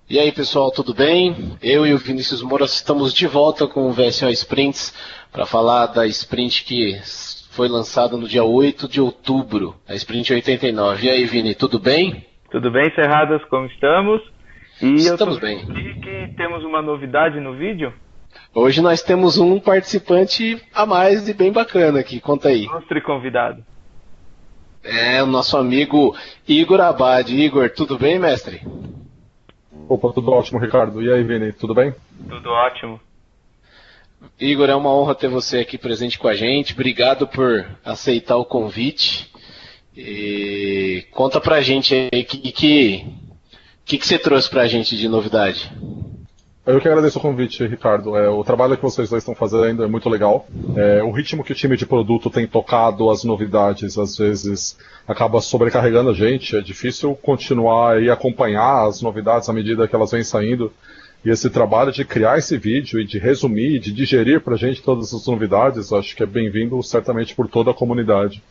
E aí pessoal, tudo bem? Eu e o Vinícius Moura estamos de volta com o VSO Sprints para falar da sprint que foi lançada no dia 8 de outubro, a Sprint 89. E aí Vini, tudo bem? Tudo bem, Cerradas, como estamos? E Estamos eu tô bem. aqui que temos uma novidade no vídeo. Hoje nós temos um participante a mais e bem bacana aqui, conta aí. Ilustre convidado. É o nosso amigo Igor Abad. Igor, tudo bem, mestre? Opa, tudo ótimo, Ricardo. E aí, Vini, tudo bem? Tudo ótimo. Igor, é uma honra ter você aqui presente com a gente. Obrigado por aceitar o convite. E conta pra gente aí o que você trouxe pra gente de novidade. Eu que agradeço o convite, Ricardo. O trabalho que vocês dois estão fazendo é muito legal. O ritmo que o time de produto tem tocado as novidades, às vezes, acaba sobrecarregando a gente. É difícil continuar e acompanhar as novidades à medida que elas vêm saindo. E esse trabalho de criar esse vídeo e de resumir, de digerir para a gente todas as novidades, acho que é bem-vindo certamente por toda a comunidade.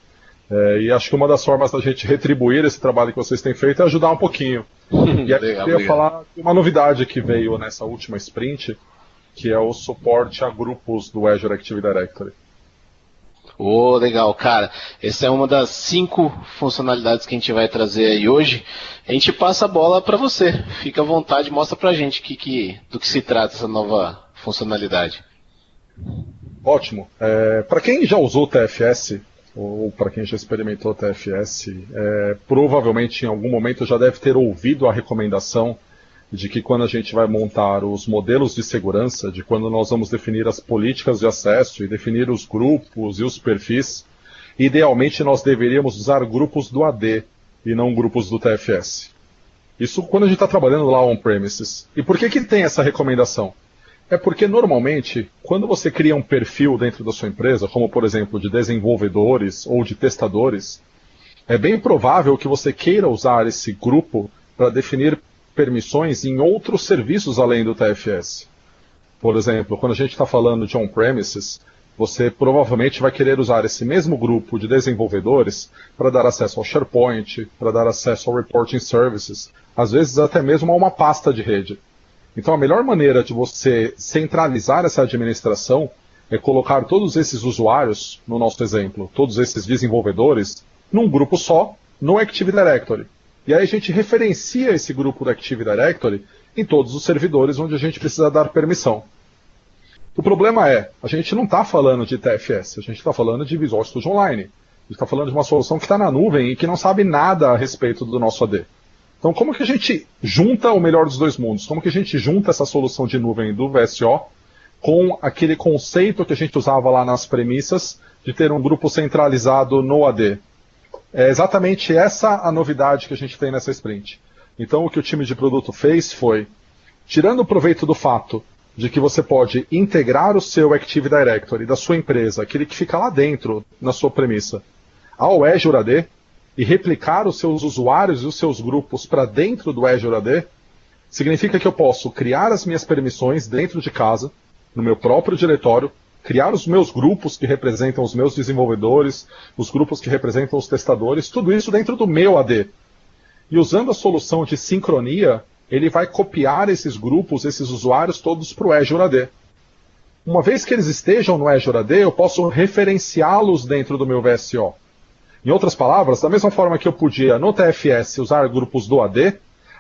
E acho que uma das formas da gente retribuir esse trabalho que vocês têm feito é ajudar um pouquinho. E aí eu queria falar de uma novidade que veio nessa última sprint, que é o suporte a grupos do Azure Active Directory. Legal, cara. Essa é uma das 5 funcionalidades que a gente vai trazer aí hoje. A gente passa a bola para você. Fica à vontade, mostra pra gente do que se trata essa nova funcionalidade. Ótimo. Para quem já usou o TFS, ou para quem já experimentou o TFS, provavelmente em algum momento já deve ter ouvido a recomendação de que quando a gente vai montar os modelos de segurança, de quando nós vamos definir as políticas de acesso e definir os grupos e os perfis, idealmente nós deveríamos usar grupos do AD e não grupos do TFS. Isso quando a gente está trabalhando lá on-premises. E por que tem essa recomendação? É porque, normalmente, quando você cria um perfil dentro da sua empresa, como, por exemplo, de desenvolvedores ou de testadores, é bem provável que você queira usar esse grupo para definir permissões em outros serviços além do TFS. Por exemplo, quando a gente está falando de on-premises, você provavelmente vai querer usar esse mesmo grupo de desenvolvedores para dar acesso ao SharePoint, para dar acesso ao Reporting Services, às vezes até mesmo a uma pasta de rede. Então, a melhor maneira de você centralizar essa administração é colocar todos esses usuários, no nosso exemplo, todos esses desenvolvedores, num grupo só, no Active Directory. E aí a gente referencia esse grupo do Active Directory em todos os servidores onde a gente precisa dar permissão. O problema é, a gente não está falando de TFS, a gente está falando de Visual Studio Online. A gente está falando de uma solução que está na nuvem e que não sabe nada a respeito do nosso AD. Então, como que a gente junta o melhor dos dois mundos? Como que a gente junta essa solução de nuvem do VSO com aquele conceito que a gente usava lá nas premissas de ter um grupo centralizado no AD? É exatamente essa a novidade que a gente tem nessa sprint. Então, o que o time de produto fez foi, tirando o proveito do fato de que você pode integrar o seu Active Directory da sua empresa, aquele que fica lá dentro, na sua premissa, ao Azure AD, e replicar os seus usuários e os seus grupos para dentro do Azure AD, significa que eu posso criar as minhas permissões dentro de casa, no meu próprio diretório, criar os meus grupos que representam os meus desenvolvedores, os grupos que representam os testadores, tudo isso dentro do meu AD. E usando a solução de sincronia, ele vai copiar esses grupos, esses usuários todos para o Azure AD. Uma vez que eles estejam no Azure AD, eu posso referenciá-los dentro do meu VSO. Em outras palavras, da mesma forma que eu podia no TFS usar grupos do AD,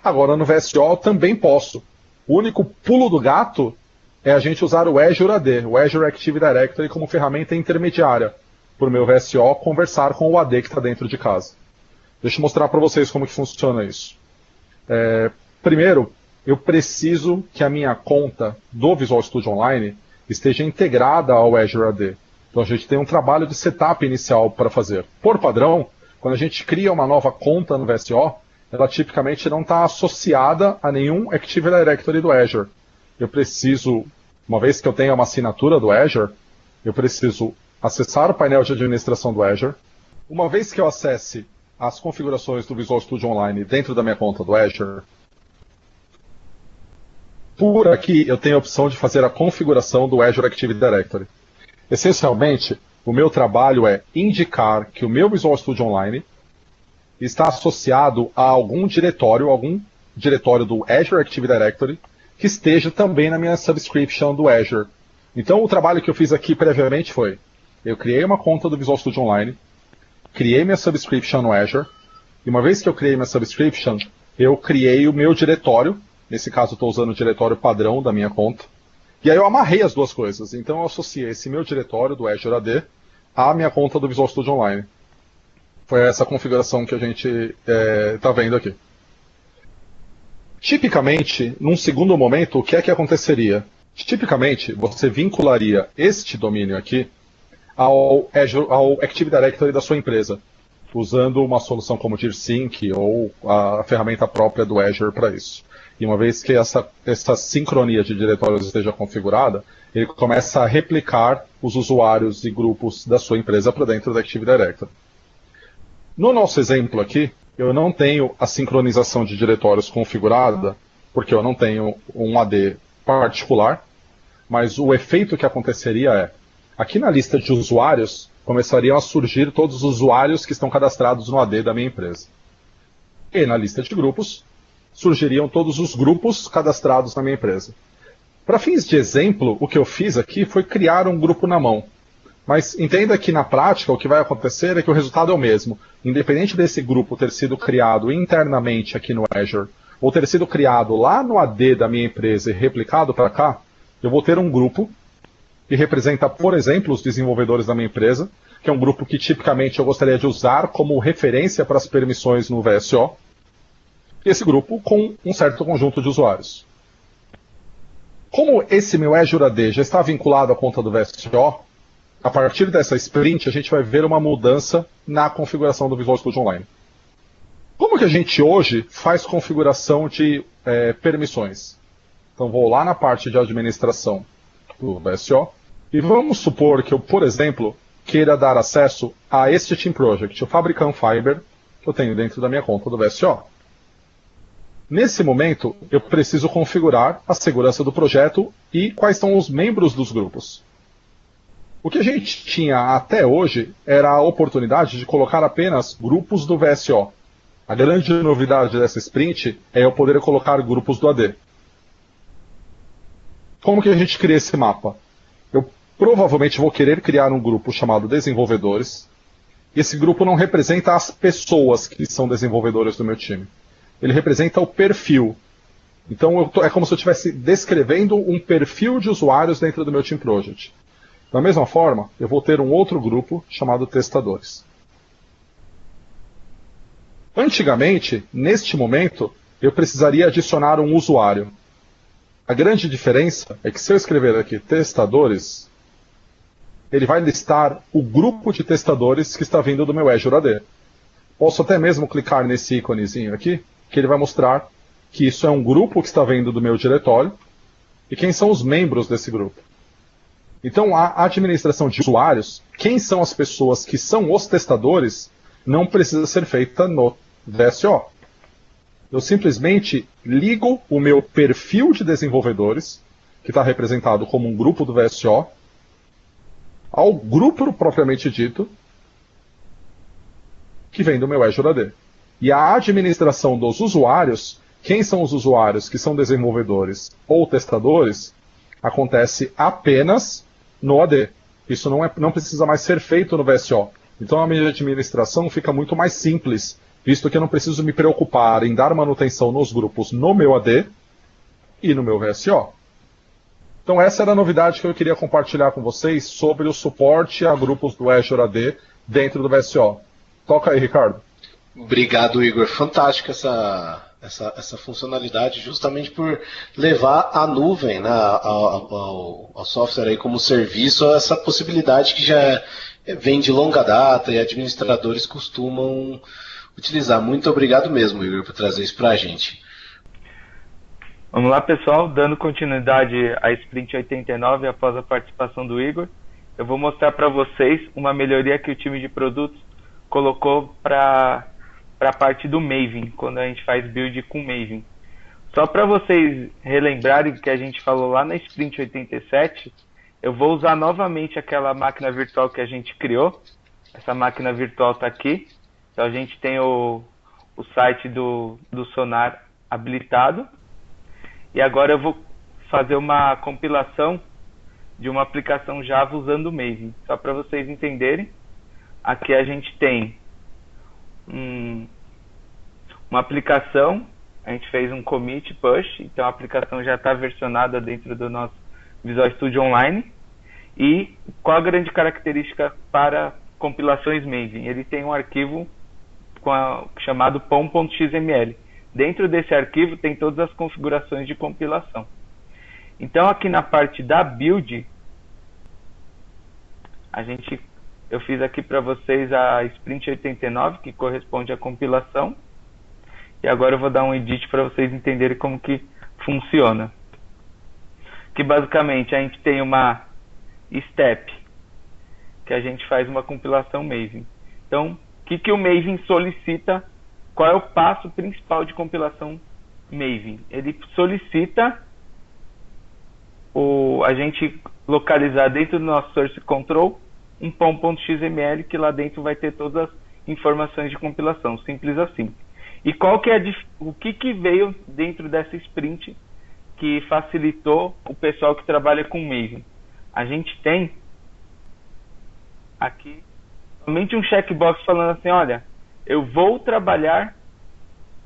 agora no VSO eu também posso. O único pulo do gato é a gente usar o Azure AD, o Azure Active Directory, como ferramenta intermediária para o meu VSO conversar com o AD que está dentro de casa. Deixa eu mostrar para vocês como que funciona isso. Primeiro, eu preciso que a minha conta do Visual Studio Online esteja integrada ao Azure AD. Então a gente tem um trabalho de setup inicial para fazer. Por padrão, quando a gente cria uma nova conta no VSO, ela tipicamente não está associada a nenhum Active Directory do Azure. Eu preciso, uma vez que eu tenha uma assinatura do Azure, eu preciso acessar o painel de administração do Azure. Uma vez que eu acesse as configurações do Visual Studio Online dentro da minha conta do Azure, por aqui eu tenho a opção de fazer a configuração do Azure Active Directory. Essencialmente, o meu trabalho é indicar que o meu Visual Studio Online está associado a algum diretório, algum diretório do Azure Active Directory que esteja também na minha subscription do Azure. Então o trabalho que eu fiz aqui previamente foi, eu criei uma conta do Visual Studio Online, criei minha subscription no Azure, e uma vez que eu criei minha subscription, eu criei o meu diretório, nesse caso eu estou usando o diretório padrão da minha conta, e aí eu amarrei as duas coisas. Então eu associei esse meu diretório do Azure AD à minha conta do Visual Studio Online. Foi essa configuração que a gente está vendo aqui. Tipicamente, num segundo momento, o que é que aconteceria? Tipicamente, você vincularia este domínio aqui ao Active Directory da sua empresa, usando uma solução como o DirSync ou a ferramenta própria do Azure para isso. E uma vez que essa sincronia de diretórios esteja configurada, ele começa a replicar os usuários e grupos da sua empresa para dentro do Active Directory. No nosso exemplo aqui, eu não tenho a sincronização de diretórios configurada, porque eu não tenho um AD particular, mas o efeito que aconteceria é, aqui na lista de usuários, começariam a surgir todos os usuários que estão cadastrados no AD da minha empresa. E na lista de grupos, surgiriam todos os grupos cadastrados na minha empresa. Para fins de exemplo, o que eu fiz aqui foi criar um grupo na mão. Mas entenda que na prática o que vai acontecer é que o resultado é o mesmo. Independente desse grupo ter sido criado internamente aqui no Azure, ou ter sido criado lá no AD da minha empresa e replicado para cá, eu vou ter um grupo que representa, por exemplo, os desenvolvedores da minha empresa, que é um grupo que tipicamente eu gostaria de usar como referência para as permissões no VSO, e esse grupo com um certo conjunto de usuários. Como esse meu Azure AD já está vinculado à conta do VSO, a partir dessa sprint a gente vai ver uma mudança na configuração do Visual Studio Online. Como que a gente hoje faz configuração de permissões? Então vou lá na parte de administração do VSO e vamos supor que eu, por exemplo, queira dar acesso a este Team Project, o Fabricant Fiber, que eu tenho dentro da minha conta do VSO. Nesse momento, eu preciso configurar a segurança do projeto e quais são os membros dos grupos. O que a gente tinha até hoje era a oportunidade de colocar apenas grupos do VSO. A grande novidade dessa sprint é eu poder colocar grupos do AD. Como que a gente cria esse mapa? Eu provavelmente vou querer criar um grupo chamado desenvolvedores. Esse grupo não representa as pessoas que são desenvolvedores do meu time. Ele representa o perfil. Então é como se eu estivesse descrevendo um perfil de usuários dentro do meu Team Project. Da mesma forma, eu vou ter um outro grupo chamado testadores. Antigamente, neste momento, eu precisaria adicionar um usuário. A grande diferença é que se eu escrever aqui testadores, ele vai listar o grupo de testadores que está vindo do meu Azure AD. Posso até mesmo clicar nesse íconezinho aqui, que ele vai mostrar que isso é um grupo que está vindo do meu diretório e quem são os membros desse grupo. Então, a administração de usuários, quem são as pessoas que são os testadores, não precisa ser feita no VSO. Eu simplesmente ligo o meu perfil de desenvolvedores, que está representado como um grupo do VSO, ao grupo propriamente dito, que vem do meu Azure AD. E a administração dos usuários, quem são os usuários que são desenvolvedores ou testadores, acontece apenas no AD. Isso não precisa mais ser feito no VSO. Então a minha administração fica muito mais simples, visto que eu não preciso me preocupar em dar manutenção nos grupos no meu AD e no meu VSO. Então essa era a novidade que eu queria compartilhar com vocês sobre o suporte a grupos do Azure AD dentro do VSO. Toca aí, Ricardo. Obrigado, Igor. Fantástica essa funcionalidade, justamente por levar a nuvem, né, ao software aí como serviço, essa possibilidade que já vem de longa data e administradores costumam utilizar. Muito obrigado mesmo, Igor, por trazer isso para a gente. Vamos lá, pessoal, dando continuidade à Sprint 89 após a participação do Igor, eu vou mostrar para vocês uma melhoria que o time de produtos colocou para a parte do Maven, quando a gente faz build com Maven. Só para vocês relembrarem que a gente falou lá na Sprint 87, eu vou usar novamente aquela máquina virtual que a gente criou. Essa máquina virtual está aqui. Então a gente tem o site do Sonar habilitado. E agora eu vou fazer uma compilação de uma aplicação Java usando o Maven. Só para vocês entenderem, aqui a gente tem uma aplicação, a gente fez um commit push, então a aplicação já está versionada dentro do nosso Visual Studio Online. E qual a grande característica para compilações Maven? Ele tem um arquivo chamado pom.xml. Dentro desse arquivo tem todas as configurações de compilação. Então aqui na parte da build, eu fiz aqui para vocês a Sprint 89, que corresponde à compilação. E agora eu vou dar um edit para vocês entenderem como que funciona. Que basicamente a gente tem uma step, que a gente faz uma compilação Maven. Então, o que o Maven solicita? Qual é o passo principal de compilação Maven? Ele solicita a gente localizar dentro do nosso source control um pom.xml, que lá dentro vai ter todas as informações de compilação, simples assim. E qual que é o que veio dentro dessa sprint que facilitou o pessoal que trabalha com Maven? A gente tem aqui somente um checkbox falando assim, olha, eu vou trabalhar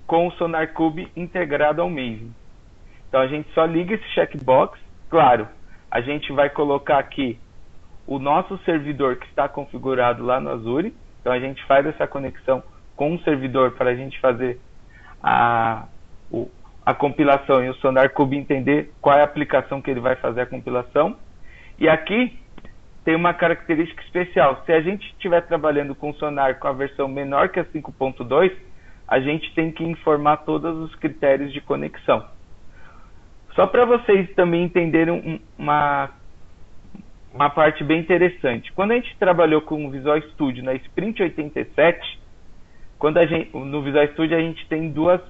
com o SonarQube integrado ao Maven. Então a gente só liga esse checkbox. Claro, a gente vai colocar aqui o nosso servidor que está configurado lá no Azure. Então a gente faz essa conexão com o servidor para a gente fazer a compilação e o SonarQube entender qual é a aplicação que ele vai fazer a compilação. E aqui tem uma característica especial. Se a gente estiver trabalhando com o Sonar com a versão menor que a 5.2, a gente tem que informar todos os critérios de conexão. Só para vocês também entenderem uma parte bem interessante. Quando a gente trabalhou com o Visual Studio na Sprint 87, no Visual Studio a gente tem duas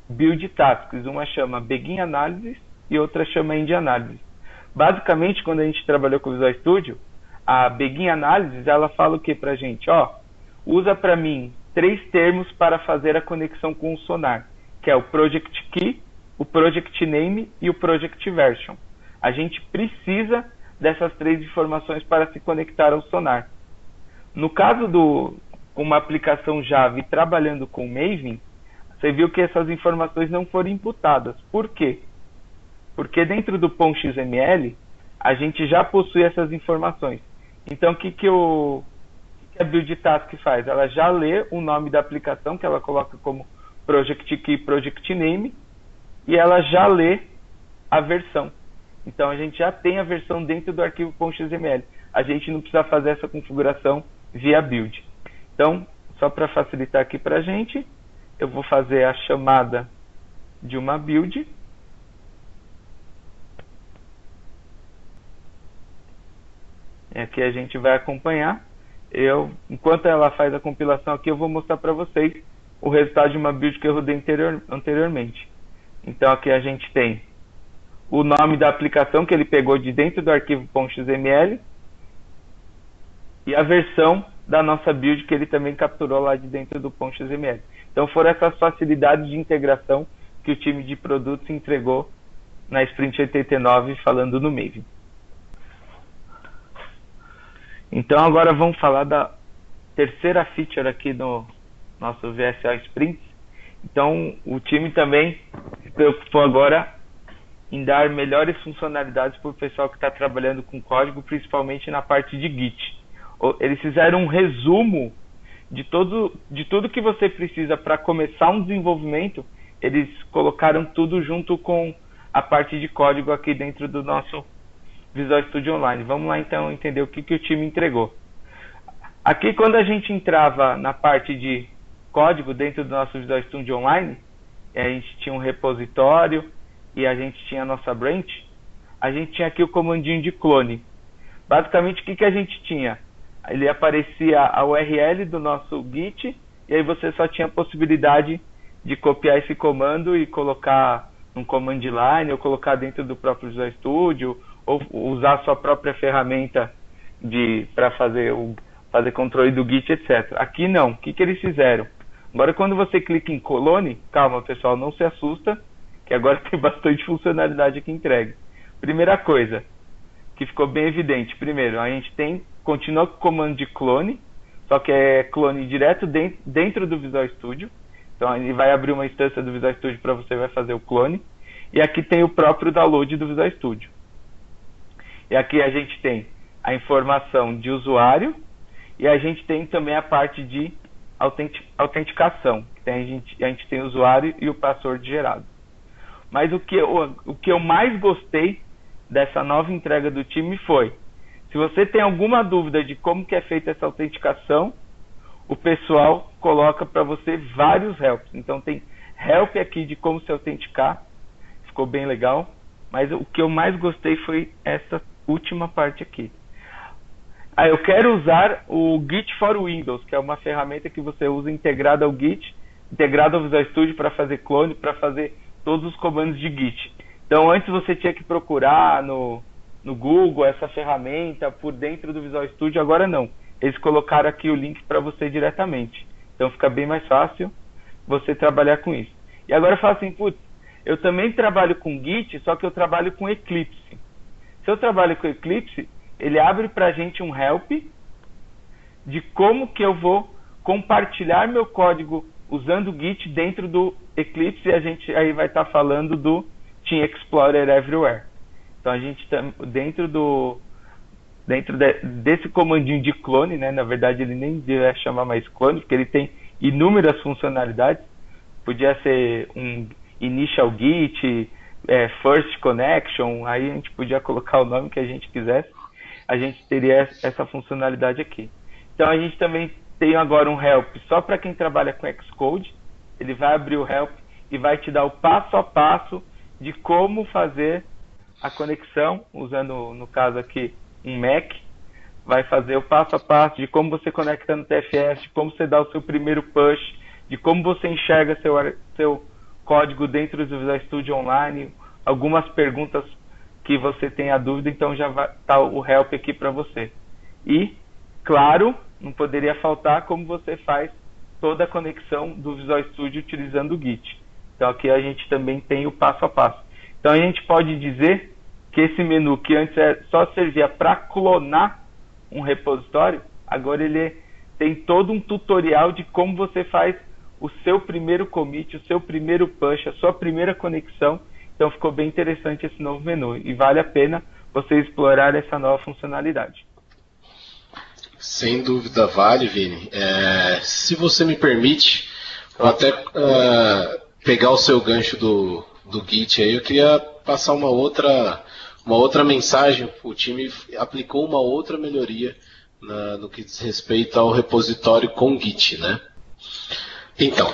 build tasks. Uma chama Begin Analysis e outra chama End Analysis. Basicamente, quando a gente trabalhou com o Visual Studio, a Begin Analysis, ela fala o que para a gente? Usa para mim 3 termos para fazer a conexão com o Sonar, que é o Project Key, o Project Name e o Project Version. A gente precisa dessas 3 informações para se conectar ao Sonar. No caso uma aplicação Java e trabalhando com Maven, você viu que essas informações não foram imputadas. Por quê? Porque dentro do pom.xml, a gente já possui essas informações. Então, o que a Build Task faz? Ela já lê o nome da aplicação, que ela coloca como Project Key, Project Name, e ela já lê a versão. Então, a gente já tem a versão dentro do arquivo .xml. A gente não precisa fazer essa configuração via build. Então, só para facilitar aqui para a gente, eu vou fazer a chamada de uma build. E aqui a gente vai acompanhar. Enquanto ela faz a compilação aqui, eu vou mostrar para vocês o resultado de uma build que eu rodei anteriormente. Então, aqui a gente tem o nome da aplicação que ele pegou de dentro do arquivo .xml e a versão da nossa build que ele também capturou lá de dentro do .xml. Então foram essas facilidades de integração que o time de produtos entregou na Sprint 89 falando no Maven. Então agora vamos falar da terceira feature aqui no nosso VSO Sprint. Então o time também se preocupou agora em dar melhores funcionalidades para o pessoal que está trabalhando com código, principalmente na parte de Git. Eles fizeram um resumo de tudo que você precisa para começar um desenvolvimento. Eles colocaram tudo junto com a parte de código aqui dentro do nosso Visual Studio Online. Vamos lá então entender o que o time entregou. Aqui, quando a gente entrava na parte de código dentro do nosso Visual Studio Online, a gente tinha um repositório e a gente tinha a nossa branch. A gente tinha aqui o comandinho de clone. Basicamente, o que a gente tinha? Ele aparecia a URL do nosso Git, e aí você só tinha a possibilidade de copiar esse comando e colocar num command line, ou colocar dentro do próprio Visual Studio, ou usar a sua própria ferramenta para fazer controle do Git, etc. Aqui não. O que eles fizeram? Agora, quando você clica em clone, calma pessoal, não se assusta, que agora tem bastante funcionalidade aqui entregue. Primeira coisa que ficou bem evidente, primeiro, a gente continua com o comando de clone, só que é clone direto dentro do Visual Studio. Então ele vai abrir uma instância do Visual Studio para você vai fazer o clone. E aqui tem o próprio download do Visual Studio. E aqui a gente tem a informação de usuário e a gente tem também a parte de autenticação. A gente tem o usuário e o password gerado. Mas o que eu mais gostei dessa nova entrega do time foi, se você tem alguma dúvida de como que é feita essa autenticação, o pessoal coloca para você vários helps. Então tem help aqui de como se autenticar, ficou bem legal. Mas o que eu mais gostei foi essa última parte aqui. Eu quero usar o Git for Windows, que é uma ferramenta que você usa integrada ao Git, integrada ao Visual Studio para fazer clone, para fazer todos os comandos de Git. Então antes você tinha que procurar no Google essa ferramenta por dentro do Visual Studio, agora não. Eles colocaram aqui o link para você diretamente. Então fica bem mais fácil você trabalhar com isso. E agora fala assim, putz, eu também trabalho com Git, só que eu trabalho com Eclipse. Se eu trabalho com Eclipse, ele abre para a gente um help de como que eu vou compartilhar meu código usando o Git dentro do Eclipse, e a gente aí vai estar falando do Team Explorer Everywhere. Então a gente dentro desse comandinho de clone, né, na verdade ele nem deve chamar mais clone, porque ele tem inúmeras funcionalidades. Podia ser um Initial Git, First Connection, aí a gente podia colocar o nome que a gente quisesse. A gente teria essa funcionalidade aqui. Então a gente também tem agora um help só para quem trabalha com Xcode. Ele vai abrir o help e vai te dar o passo a passo de como fazer a conexão, usando, no caso aqui, um Mac. Vai fazer o passo a passo de como você conecta no TFS, de como você dá o seu primeiro push, de como você enxerga seu código dentro do Visual Studio Online, algumas perguntas que você tem a dúvida, então já vai estar o help aqui para você. E, claro, não poderia faltar como você faz toda a conexão do Visual Studio utilizando o Git. Então aqui a gente também tem o passo a passo. Então a gente pode dizer que esse menu que antes só servia para clonar um repositório, agora ele tem todo um tutorial de como você faz o seu primeiro commit, o seu primeiro push, a sua primeira conexão. Então ficou bem interessante esse novo menu e vale a pena você explorar essa nova funcionalidade. Sem dúvida vale, Vini. Se você me permite, eu até pegar o seu gancho do Git aí, eu queria passar uma outra mensagem. O time aplicou uma outra melhoria no que diz respeito ao repositório com Git, né? Então,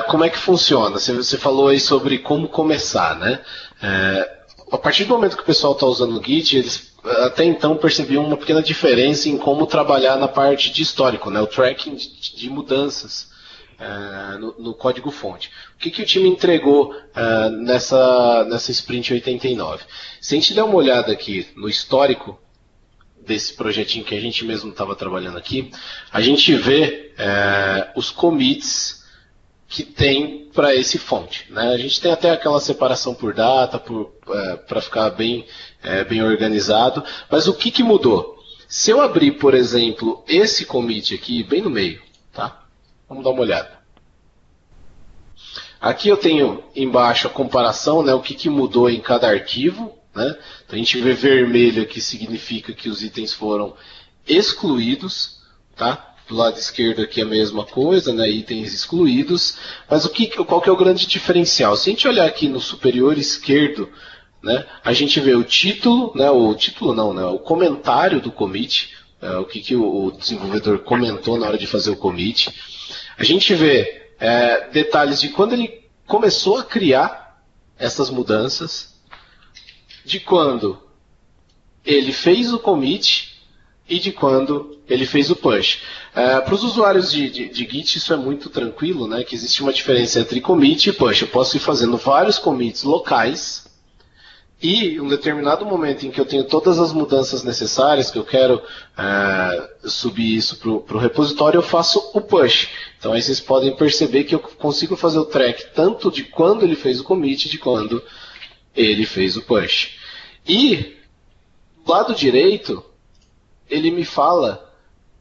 como é que funciona? Você falou aí sobre como começar, né? A partir do momento que o pessoal está usando o Git, eles até então percebiam uma pequena diferença em como trabalhar na parte de histórico, né? O tracking de mudanças no código-fonte. O que o time entregou nessa Sprint 89? Se a gente der uma olhada aqui no histórico desse projetinho que a gente mesmo estava trabalhando aqui, a gente vê os commits que tem para esse fonte, né? A gente tem até aquela separação por data, para ficar bem organizado, mas o que mudou? Se eu abrir, por exemplo, esse commit aqui, bem no meio, tá? Vamos dar uma olhada. Aqui eu tenho embaixo a comparação, né? O que mudou em cada arquivo, né? Então a gente vê vermelho aqui, significa que os itens foram excluídos, tá? Do lado esquerdo aqui a mesma coisa, né? Itens excluídos. Mas qual que é o grande diferencial? Se a gente olhar aqui no superior esquerdo, né? A gente vê o título, né? O comentário do commit, o que o desenvolvedor comentou na hora de fazer o commit. A gente vê detalhes de quando ele começou a criar essas mudanças, de quando ele fez o commit e de quando ele fez o push. Para os usuários de Git isso é muito tranquilo, né? Que existe uma diferença entre commit e push. Eu posso ir fazendo vários commits locais E um determinado momento em que eu tenho todas as mudanças necessárias, que eu quero subir isso para o repositório, eu faço o push. Então aí vocês podem perceber que eu consigo fazer o track tanto de quando ele fez o commit, de quando ele fez o push. E do lado direito, ele me fala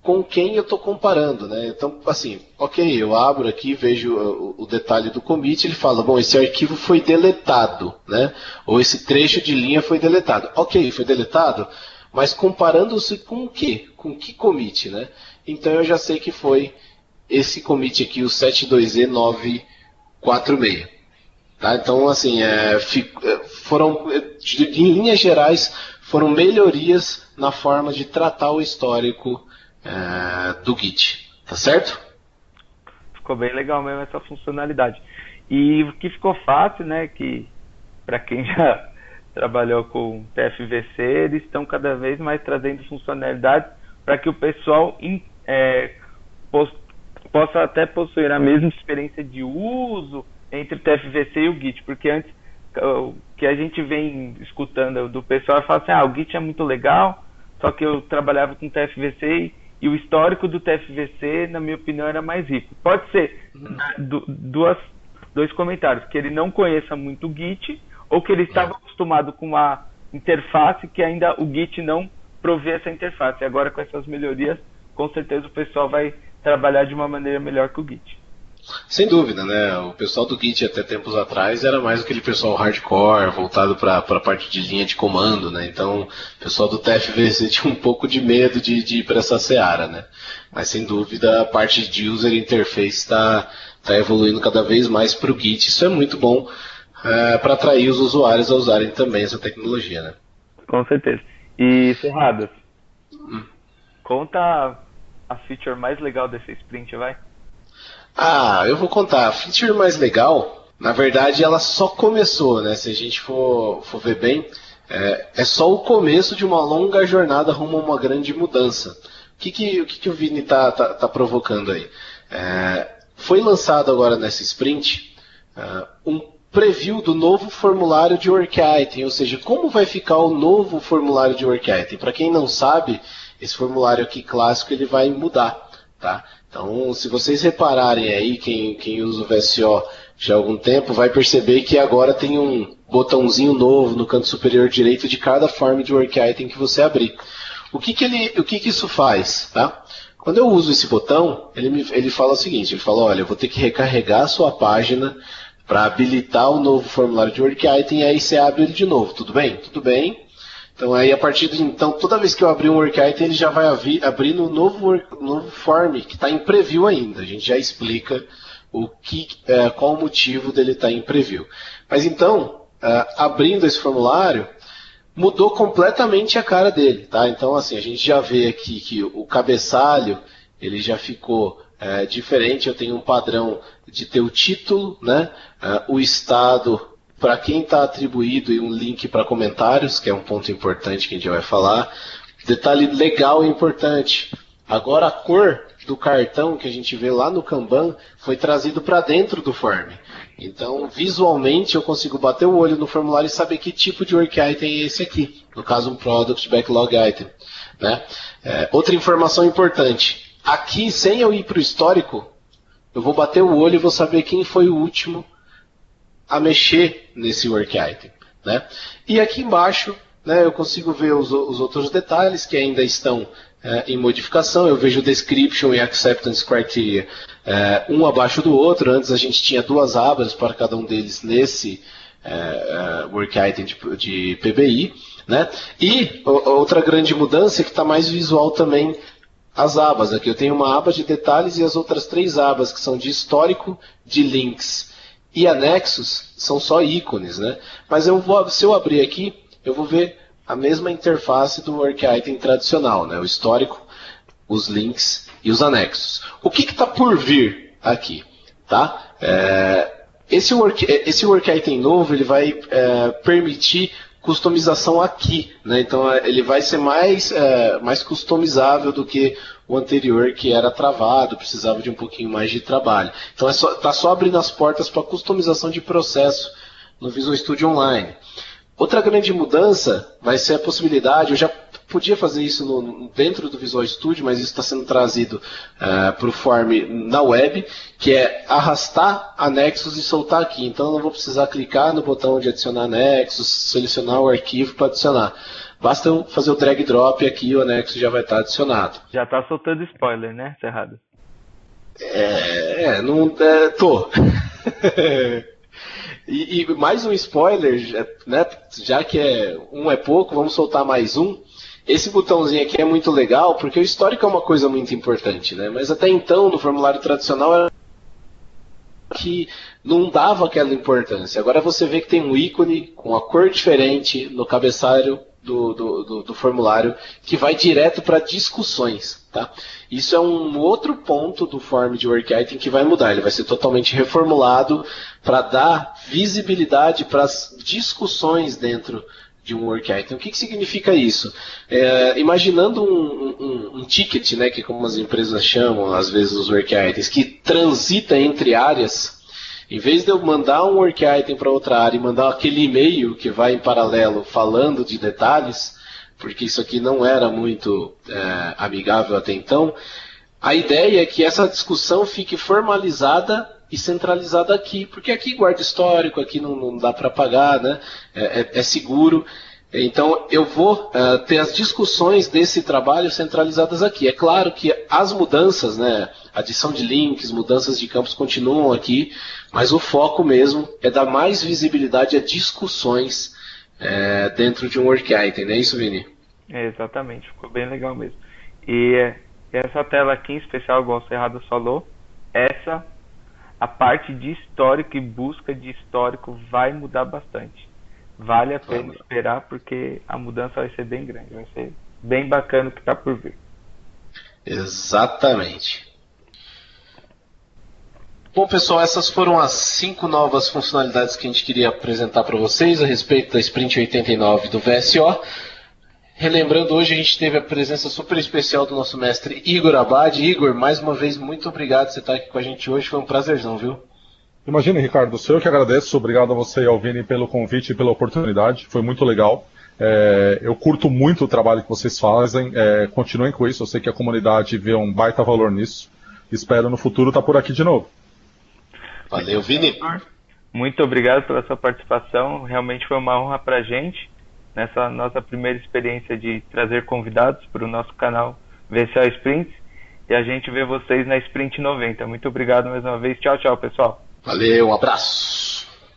com quem eu estou comparando, né? Então, assim, ok, eu abro aqui, vejo o detalhe do commit, ele fala, bom, esse arquivo foi deletado, né? Ou esse trecho de linha foi deletado. Ok, foi deletado, mas comparando-se com o quê? Com que commit, né? Então eu já sei que foi esse commit aqui, o 72E946. Tá? Então, assim, foram, em linhas gerais, foram melhorias na forma de tratar o histórico do Git, tá certo? Ficou bem legal mesmo essa funcionalidade. E o que ficou fácil, né, que para quem já trabalhou com TFVC, eles estão cada vez mais trazendo funcionalidades para que o pessoal possa até possuir a mesma experiência de uso entre o TFVC e o Git, porque antes o que a gente vem escutando do pessoal fala assim, o Git é muito legal, só que eu trabalhava com TFVC e o histórico do TFVC, na minha opinião, era mais rico. Pode ser dois comentários, que ele não conheça muito o Git, ou que ele estava acostumado com uma interface que ainda o Git não provê essa interface. E agora com essas melhorias, com certeza o pessoal vai trabalhar de uma maneira melhor que o Git. Sem dúvida, né? O pessoal do Git até tempos atrás era mais aquele pessoal hardcore, voltado para a parte de linha de comando, né? Então, o pessoal do TFVC tinha um pouco de medo de ir para essa seara, né? Mas sem dúvida a parte de user interface está evoluindo cada vez mais para o Git. Isso é muito bom para atrair os usuários a usarem também essa tecnologia, né? Com certeza. E Cerradas, conta a feature mais legal desse sprint, vai? Eu vou contar. A feature mais legal, na verdade, ela só começou, né? Se a gente for ver bem, é só o começo de uma longa jornada rumo a uma grande mudança. O que o Vini tá provocando aí? Foi lançado agora nessa sprint um preview do novo formulário de work item, ou seja, como vai ficar o novo formulário de work item. Para quem não sabe, esse formulário aqui clássico ele vai mudar, tá? Então, se vocês repararem aí, quem usa o VSO já há algum tempo, vai perceber que agora tem um botãozinho novo no canto superior direito de cada form de work item que você abrir. O que isso faz? Tá? Quando eu uso esse botão, ele fala o seguinte, ele fala, olha, eu vou ter que recarregar a sua página para habilitar o novo formulário de work item, e aí você abre ele de novo, tudo bem? Tudo bem. Então, aí, então, toda vez que eu abrir um work item, ele já vai abrir no novo form, que está em preview ainda. A gente já explica qual o motivo dele estar em preview. Mas então, abrindo esse formulário, mudou completamente a cara dele. Tá? Então, assim, a gente já vê aqui que o cabeçalho ele já ficou diferente. Eu tenho um padrão de ter o título, né? O estado, para quem está atribuído, e um link para comentários, que é um ponto importante que a gente vai falar. Detalhe legal e importante. Agora a cor do cartão que a gente vê lá no Kanban foi trazido para dentro do form. Então, visualmente, eu consigo bater o olho no formulário e saber que tipo de work item é esse aqui. No caso, um Product Backlog Item. Né? Outra informação importante. Aqui, sem eu ir para o histórico, eu vou bater o olho e vou saber quem foi o último a mexer nesse work item. Né? E aqui embaixo, né, eu consigo ver os outros detalhes que ainda estão em modificação. Eu vejo description e acceptance criteria um abaixo do outro. Antes a gente tinha duas abas para cada um deles nesse work item de PBI. Né? E outra grande mudança é que está mais visual também as abas. Aqui eu tenho uma aba de detalhes e as outras três abas que são de histórico, de links e anexos são só ícones, né? Mas se eu abrir aqui, eu vou ver a mesma interface do work item tradicional, né? O histórico, os links e os anexos. O que está por vir aqui? Tá? Esse work item novo ele vai permitir customização aqui, né? Então ele vai ser mais customizável do que o anterior, que era travado, precisava de um pouquinho mais de trabalho. Então está só abrindo as portas para customização de processo no Visual Studio Online. Outra grande mudança vai ser a possibilidade, eu já podia fazer isso dentro do Visual Studio, mas isso está sendo trazido para o Form na web, que é arrastar anexos e soltar aqui. Então eu não vou precisar clicar no botão de adicionar anexos, selecionar o arquivo para adicionar. Basta eu fazer o drag drop aqui e o anexo já vai estar adicionado. Já está soltando spoiler, né, Cerrado? Tô. E mais um spoiler, né? Já que um é pouco, vamos soltar mais um. Esse botãozinho aqui é muito legal, porque o histórico é uma coisa muito importante, né? Mas até então, no formulário tradicional, era que não dava aquela importância. Agora você vê que tem um ícone com a cor diferente no cabeçalho do formulário, que vai direto para discussões. Tá? Isso é um outro ponto do form de Work Item que vai mudar. Ele vai ser totalmente reformulado para dar visibilidade para as discussões dentro de um Work Item. O que significa isso? Imaginando um ticket, né, que como as empresas chamam, às vezes, os Work Items, que transita entre áreas. Em vez de eu mandar um Work Item para outra área e mandar aquele e-mail que vai em paralelo falando de detalhes, porque isso aqui não era muito amigável até então, a ideia é que essa discussão fique formalizada e centralizada aqui, porque aqui guarda histórico, aqui não dá para apagar, né? É seguro. Então eu vou ter as discussões desse trabalho centralizadas aqui. É claro que as mudanças, né, adição de links, mudanças de campos continuam aqui, mas o foco mesmo é dar mais visibilidade a discussões dentro de um Work Item, não é isso, Vini? Exatamente, ficou bem legal mesmo. E essa tela aqui em especial, igual o Cerrado falou, a parte de histórico e busca de histórico vai mudar bastante. Vale a pena esperar, porque a mudança vai ser bem grande, vai ser bem bacana o que está por vir. Exatamente. Bom, pessoal, essas foram as 5 novas funcionalidades que a gente queria apresentar para vocês a respeito da Sprint 89 do VSO. Relembrando, hoje a gente teve a presença super especial do nosso mestre Igor Abad. Igor, mais uma vez, muito obrigado por você estar aqui com a gente hoje, foi um prazerzão, viu? Imagina, Ricardo, sou eu que agradeço. Obrigado a você e ao Vini pelo convite e pela oportunidade. Foi muito legal. Eu curto muito o trabalho que vocês fazem. Continuem com isso. Eu sei que a comunidade vê um baita valor nisso. Espero no futuro estar por aqui de novo. Valeu, Vini. Muito obrigado pela sua participação. Realmente foi uma honra para a gente, nessa nossa primeira experiência de trazer convidados para o nosso canal VSO Sprints. E a gente vê vocês na Sprint 90. Muito obrigado mais uma vez. Tchau, tchau, pessoal. Valeu, um abraço.